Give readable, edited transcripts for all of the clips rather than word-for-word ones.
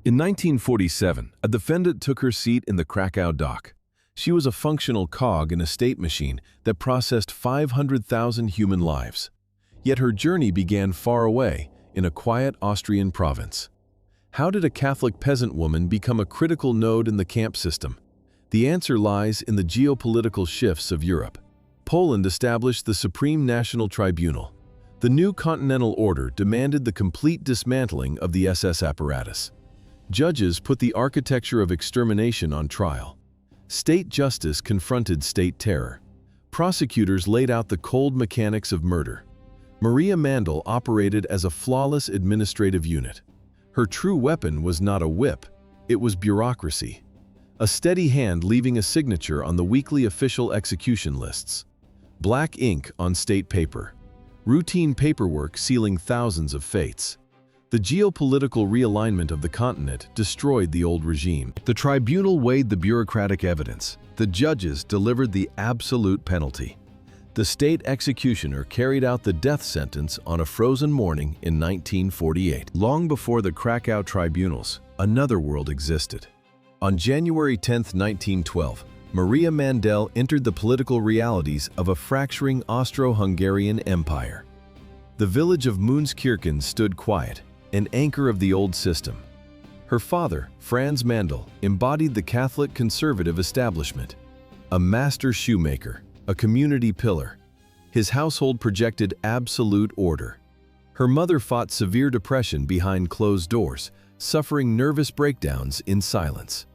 In 1947, a defendant took her seat in the Krakow dock. She was a functional cog in a state machine that processed 500,000 human lives. Yet her journey began far away, in a quiet Austrian province. How did a Catholic peasant woman become a critical node in the camp system? The answer lies in the geopolitical shifts of Europe. Poland established the Supreme National Tribunal. The new Continental Order demanded the complete dismantling of the SS apparatus. Judges put the architecture of extermination on trial. State justice confronted state terror. Prosecutors laid out the cold mechanics of murder. Maria Mandel operated as a flawless administrative unit. Her true weapon was not a whip, it was bureaucracy. A steady hand leaving a signature on the weekly official execution lists. Black ink on state paper. Routine paperwork sealing thousands of fates. The geopolitical realignment of the continent destroyed the old regime. The tribunal weighed the bureaucratic evidence. The judges delivered the absolute penalty. The state executioner carried out the death sentence on a frozen morning in 1948. Long before the Krakow tribunals, another world existed. On January 10, 1912, Maria Mandel entered the political realities of a fracturing Austro-Hungarian empire. The village of Moonskirchen stood quiet, an anchor of the old system. Her father, Franz Mandl, embodied the Catholic conservative establishment. A master shoemaker, a community pillar. His household projected absolute order. Her mother fought severe depression behind closed doors, suffering nervous breakdowns in silence.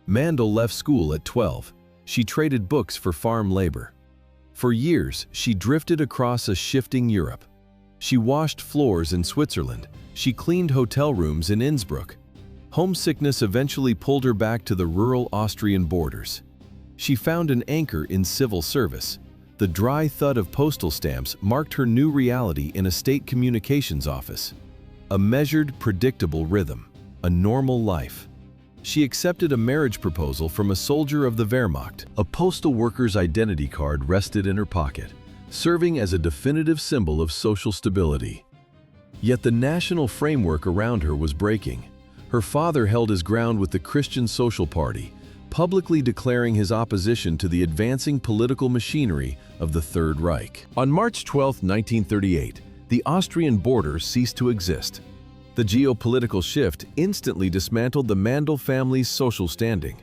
Mandel left school at 12. She traded books for farm labor. For years, she drifted across a shifting Europe. She washed floors in Switzerland. She cleaned hotel rooms in Innsbruck. Homesickness eventually pulled her back to the rural Austrian borders. She found an anchor in civil service. The dry thud of postal stamps marked her new reality in a state communications office. A measured, predictable rhythm. A normal life. She accepted a marriage proposal from a soldier of the Wehrmacht. A postal worker's identity card rested in her pocket, serving as a definitive symbol of social stability. Yet the national framework around her was breaking. Her father held his ground with the Christian Social Party, publicly declaring his opposition to the advancing political machinery of the Third Reich. On March 12, 1938, the Austrian border ceased to exist. The geopolitical shift instantly dismantled the Mandel family's social standing.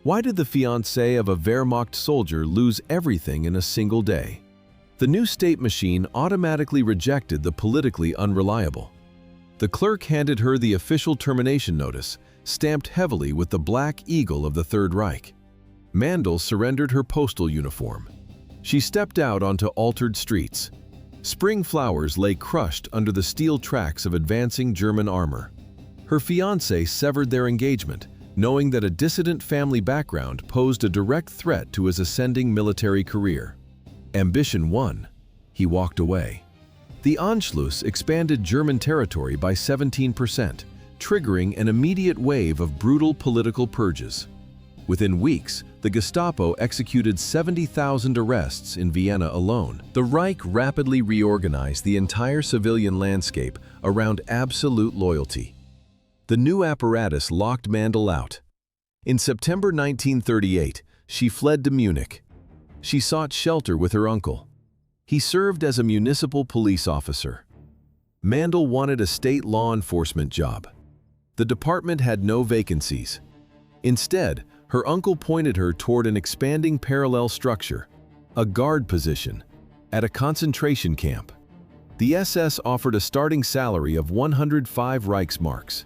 Why did the fiancé of a Wehrmacht soldier lose everything in a single day? The new state machine automatically rejected the politically unreliable. The clerk handed her the official termination notice, stamped heavily with the black eagle of the Third Reich. Mandel surrendered her postal uniform. She stepped out onto altered streets. Spring flowers lay crushed under the steel tracks of advancing German armor. Her fiancé severed their engagement, knowing that a dissident family background posed a direct threat to his ascending military career. Ambition won. He walked away. The Anschluss expanded German territory by 17%, triggering an immediate wave of brutal political purges. Within weeks, the Gestapo executed 70,000 arrests in Vienna alone. The Reich rapidly reorganized the entire civilian landscape around absolute loyalty. The new apparatus locked Mandel out. In September 1938, she fled to Munich. She sought shelter with her uncle. He served as a municipal police officer. Mandel wanted a state law enforcement job. The department had no vacancies. Instead, her uncle pointed her toward an expanding parallel structure, a guard position, at a concentration camp. The SS offered a starting salary of 105 Reichsmarks,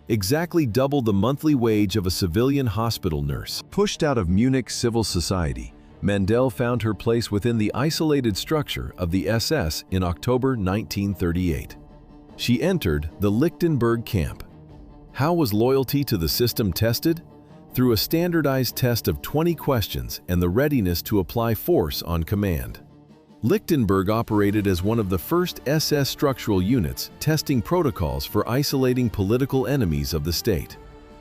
exactly double the monthly wage of a civilian hospital nurse. Pushed out of Munich's civil society, Mandel found her place within the isolated structure of the SS in October 1938. She entered the Lichtenberg camp. How was loyalty to the system tested? Through a standardized test of 20 questions and the readiness to apply force on command. Lichtenberg operated as one of the first SS structural units testing protocols for isolating political enemies of the state.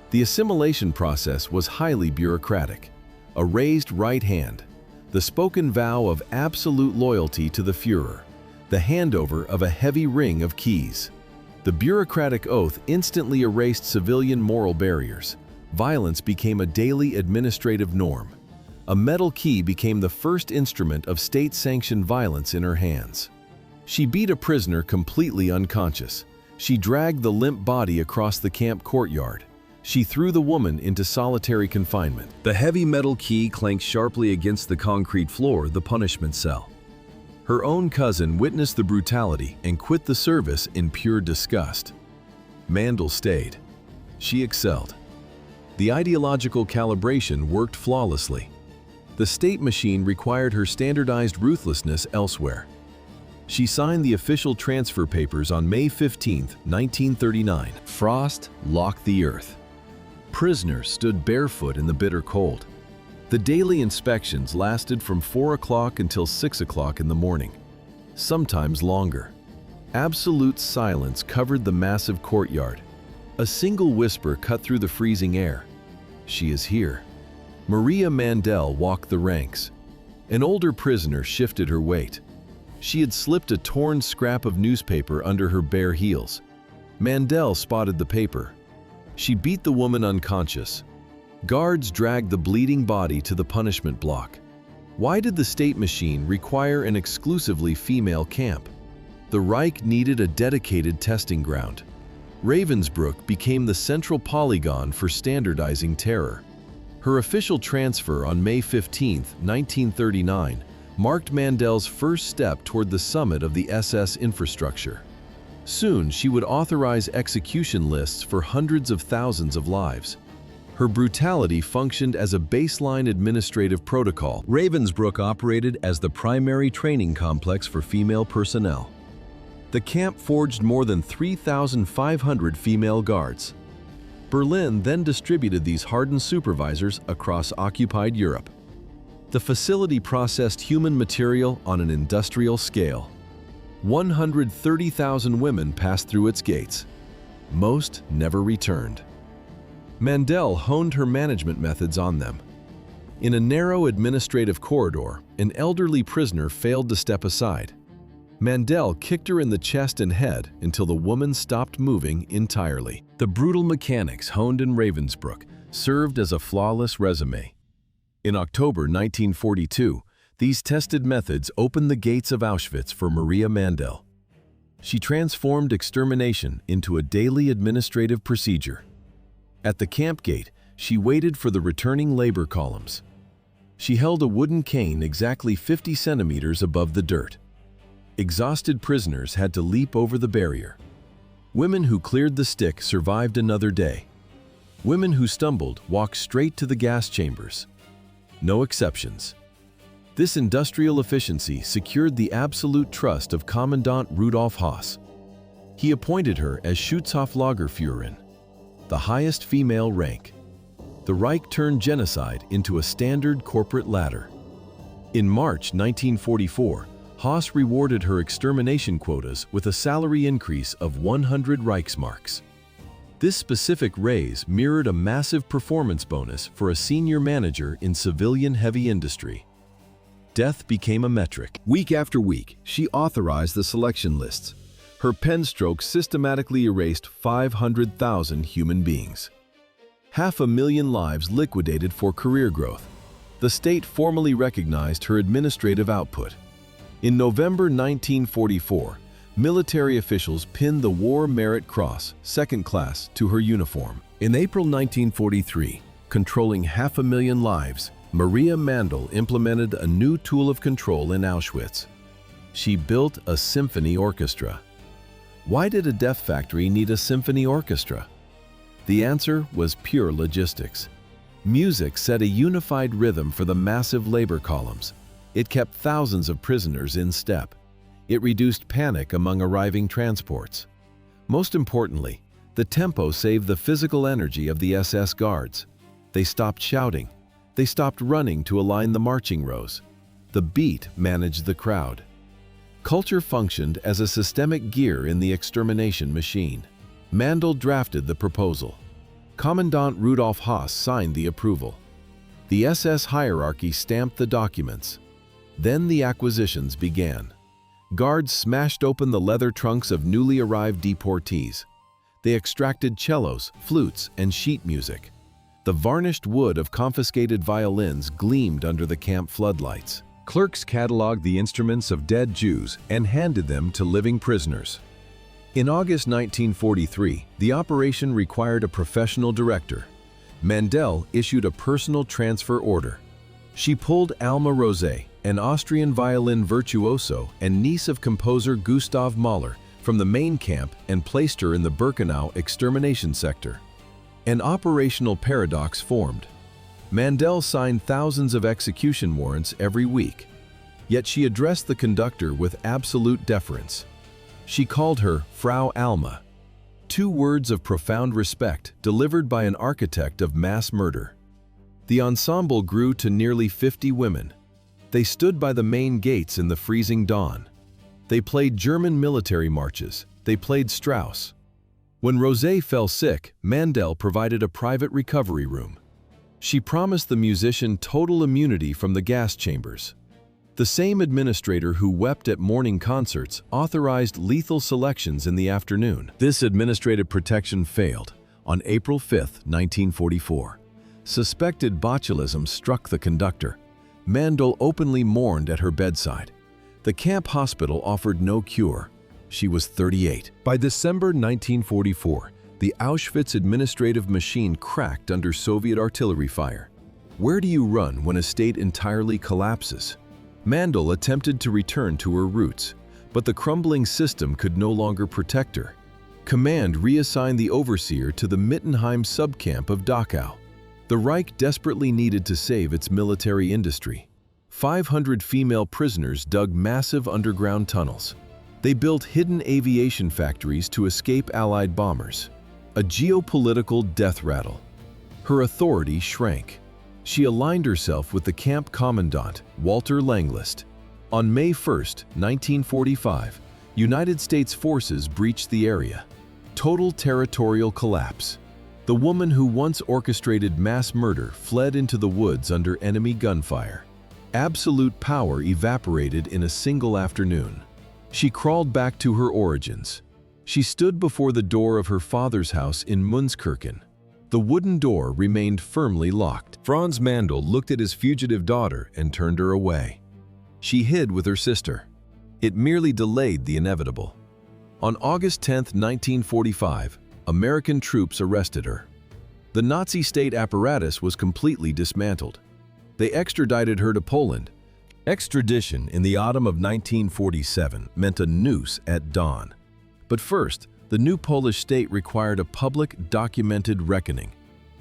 The assimilation process was highly bureaucratic. A raised right hand, the spoken vow of absolute loyalty to the Führer, the handover of a heavy ring of keys. The bureaucratic oath instantly erased civilian moral barriers. Violence became a daily administrative norm. A metal key became the first instrument of state-sanctioned violence in her hands. She beat a prisoner completely unconscious. She dragged the limp body across the camp courtyard. She threw the woman into solitary confinement. The heavy metal key clanked sharply against the concrete floor, the punishment cell. Her own cousin witnessed the brutality and quit the service in pure disgust. Mandl stayed. She excelled. The ideological calibration worked flawlessly. The state machine required her standardized ruthlessness elsewhere. She signed the official transfer papers on May 15, 1939. Frost locked the earth. Prisoners stood barefoot in the bitter cold. The daily inspections lasted from 4 o'clock until 6 o'clock in the morning, sometimes longer. Absolute silence covered the massive courtyard. A single whisper cut through the freezing air. She is here. Maria Mandel walked the ranks. An older prisoner shifted her weight. She had slipped a torn scrap of newspaper under her bare heels. Mandel spotted the paper. She beat the woman unconscious. Guards dragged the bleeding body to the punishment block. Why did the state machine require an exclusively female camp? The Reich needed a dedicated testing ground. Ravensbrück became the central polygon for standardizing terror. Her official transfer on May 15, 1939, marked Mandel's first step toward the summit of the SS infrastructure. Soon, she would authorize execution lists for hundreds of thousands of lives. Her brutality functioned as a baseline administrative protocol. Ravensbrück operated as the primary training complex for female personnel. The camp forged more than 3,500 female guards. Berlin then distributed these hardened supervisors across occupied Europe. The facility processed human material on an industrial scale. 130,000 women passed through its gates. Most never returned. Mandel honed her management methods on them. In a narrow administrative corridor, an elderly prisoner failed to step aside. Mandel kicked her in the chest and head until the woman stopped moving entirely. The brutal mechanics honed in Ravensbrück served as a flawless resume. In October 1942, these tested methods opened the gates of Auschwitz for Maria Mandel. She transformed extermination into a daily administrative procedure. At the camp gate, she waited for the returning labor columns. She held a wooden cane exactly 50 centimeters above the dirt. Exhausted prisoners had to leap over the barrier. Women who cleared the stick survived another day. Women who stumbled walked straight to the gas chambers. No exceptions. This industrial efficiency secured the absolute trust of Commandant Rudolf Haas. He appointed her as Schutzhoflagerführerin, the highest female rank. The Reich turned genocide into a standard corporate ladder. In March 1944, Haas rewarded her extermination quotas with a salary increase of 100 Reichsmarks. This specific raise mirrored a massive performance bonus for a senior manager in civilian heavy industry. Death became a metric. Week after week, she authorized the selection lists. Her pen stroke systematically erased 500,000 human beings. 500,000 lives liquidated for career growth. The state formally recognized her administrative output. In November 1944, military officials pinned the War Merit Cross, second class, to her uniform. In April 1943, controlling 500,000 lives, Maria Mandel implemented a new tool of control in Auschwitz. She built a symphony orchestra. Why did a death factory need a symphony orchestra? The answer was pure logistics. Music set a unified rhythm for the massive labor columns. It kept thousands of prisoners in step. It reduced panic among arriving transports. Most importantly, the tempo saved the physical energy of the SS guards. They stopped shouting. They stopped running to align the marching rows. The beat managed the crowd. Culture functioned as a systemic gear in the extermination machine. Mandel drafted the proposal. Commandant Rudolf Haas signed the approval. The SS hierarchy stamped the documents. Then the acquisitions began. Guards smashed open the leather trunks of newly arrived deportees. They extracted cellos, flutes, and sheet music. The varnished wood of confiscated violins gleamed under the camp floodlights. Clerks cataloged the instruments of dead Jews and handed them to living prisoners. In August 1943, the operation required a professional director. Mandel issued a personal transfer order. She pulled Alma Rosé, an Austrian violin virtuoso and niece of composer Gustav Mahler, from the main camp and placed her in the Birkenau extermination sector. An operational paradox formed. Mandel signed thousands of execution warrants every week, yet she addressed the conductor with absolute deference. She called her Frau Alma, two words of profound respect delivered by an architect of mass murder. The ensemble grew to nearly 50 women. They stood by the main gates in the freezing dawn. They played German military marches. They played Strauss. When Rosé fell sick, Mandel provided a private recovery room. She promised the musician total immunity from the gas chambers. The same administrator who wept at morning concerts authorized lethal selections in the afternoon. This administrative protection failed. On April 5, 1944, suspected botulism struck the conductor. Mandel openly mourned at her bedside. The camp hospital offered no cure. She was 38. By December 1944, the Auschwitz administrative machine cracked under Soviet artillery fire. Where do you run when a state entirely collapses? Mandel attempted to return to her roots, but the crumbling system could no longer protect her. Command reassigned the overseer to the Mittenheim subcamp of Dachau. The Reich desperately needed to save its military industry. 500 female prisoners dug massive underground tunnels. They built hidden aviation factories to escape Allied bombers. A geopolitical death rattle. Her authority shrank. She aligned herself with the camp commandant, Walter Langlist. On May 1, 1945, United States forces breached the area. Total territorial collapse. The woman who once orchestrated mass murder fled into the woods under enemy gunfire. Absolute power evaporated in a single afternoon. She crawled back to her origins. She stood before the door of her father's house in Munskirchen. The wooden door remained firmly locked. Franz Mandl looked at his fugitive daughter and turned her away. She hid with her sister. It merely delayed the inevitable. On August 10, 1945, American troops arrested her. The Nazi state apparatus was completely dismantled. They extradited her to Poland. Extradition in the autumn of 1947 meant a noose at dawn. But first, the new Polish state required a public, documented reckoning.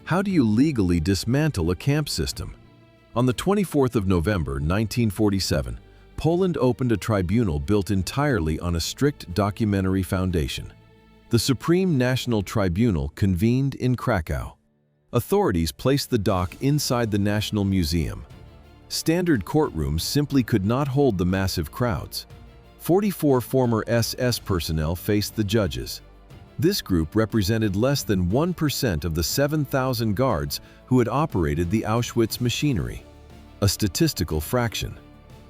How do you legally dismantle a camp system? On the 24th of November, 1947, Poland opened a tribunal built entirely on a strict documentary foundation. The Supreme National Tribunal convened in Krakow. Authorities placed the dock inside the National Museum. Standard courtrooms simply could not hold the massive crowds. 44 former SS personnel faced the judges. This group represented less than 1% of the 7,000 guards who had operated the Auschwitz machinery. A statistical fraction,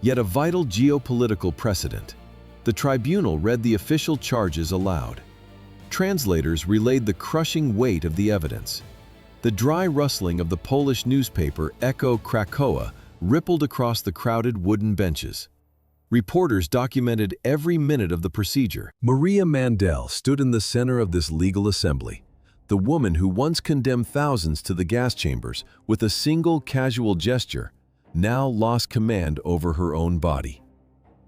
yet a vital geopolitical precedent. The tribunal read the official charges aloud. Translators relayed the crushing weight of the evidence. The dry rustling of the Polish newspaper Echo Krakowa rippled across the crowded wooden benches. Reporters documented every minute of the procedure. Maria Mandel stood in the center of this legal assembly, the woman who once condemned thousands to the gas chambers with a single casual gesture, now lost command over her own body.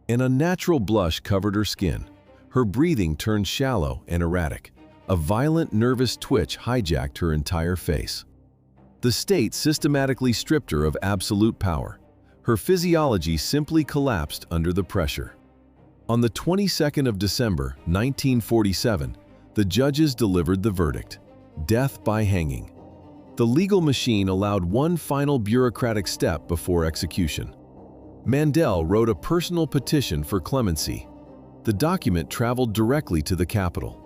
An unnatural blush covered her skin. Her breathing turned shallow and erratic. A violent, nervous twitch hijacked her entire face. The state systematically stripped her of absolute power. Her physiology simply collapsed under the pressure. On the 22nd of December, 1947, the judges delivered the verdict: death by hanging. The legal machine allowed one final bureaucratic step before execution. Mandel wrote a personal petition for clemency. The document traveled directly to the capital.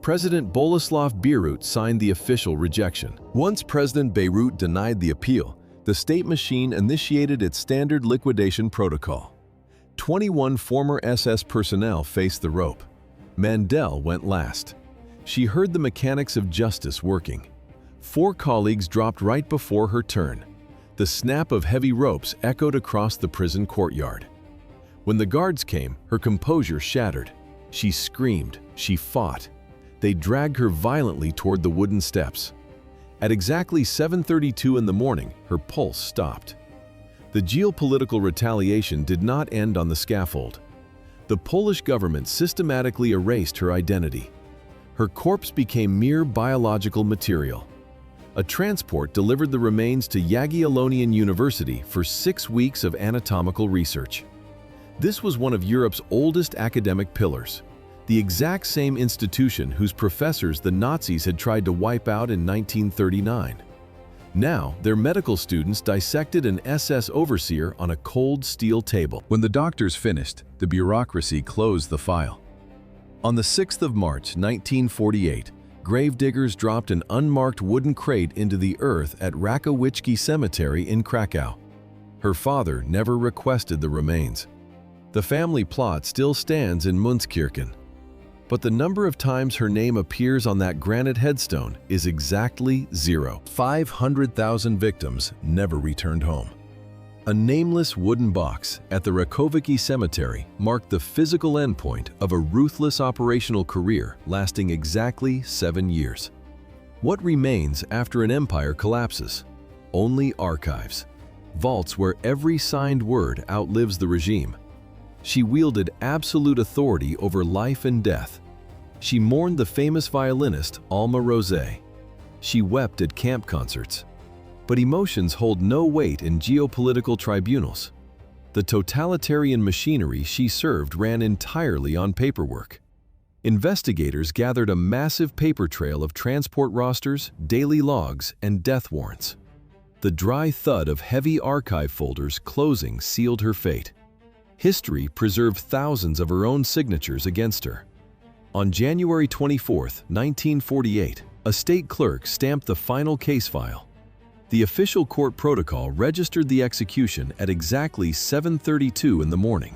President Boleslav Beirut signed the official rejection. Once President Beirut denied the appeal, the state machine initiated its standard liquidation protocol. 21 former SS personnel faced the rope. Mandel went last. She heard the mechanics of justice working. 4 colleagues dropped right before her turn. The snap of heavy ropes echoed across the prison courtyard. When the guards came, her composure shattered. She screamed, she fought. They dragged her violently toward the wooden steps. At exactly 7:32 in the morning, her pulse stopped. The geopolitical retaliation did not end on the scaffold. The Polish government systematically erased her identity. Her corpse became mere biological material. A transport delivered the remains to Jagiellonian University for 6 weeks of anatomical research. This was one of Europe's oldest academic pillars, the exact same institution whose professors the Nazis had tried to wipe out in 1939. Now, their medical students dissected an SS overseer on a cold steel table. When the doctors finished, the bureaucracy closed the file. On the 6th of March, 1948, gravediggers dropped an unmarked wooden crate into the earth at Rakowicki Cemetery in Krakow. Her father never requested the remains. The family plot still stands in Münzkirchen. But the number of times her name appears on that granite headstone is exactly 0. 500,000 victims never returned home. A nameless wooden box at the Rakowicki Cemetery marked the physical endpoint of a ruthless operational career lasting exactly 7 years. What remains after an empire collapses? Only archives. Vaults where every signed word outlives the regime. She wielded absolute authority over life and death. She mourned the famous violinist Alma Rosé. She wept at camp concerts. But emotions hold no weight in geopolitical tribunals. The totalitarian machinery she served ran entirely on paperwork. Investigators gathered a massive paper trail of transport rosters, daily logs, and death warrants. The dry thud of heavy archive folders closing sealed her fate. History preserved thousands of her own signatures against her. On January 24, 1948, a state clerk stamped the final case file. The official court protocol registered the execution at exactly 7:32 in the morning.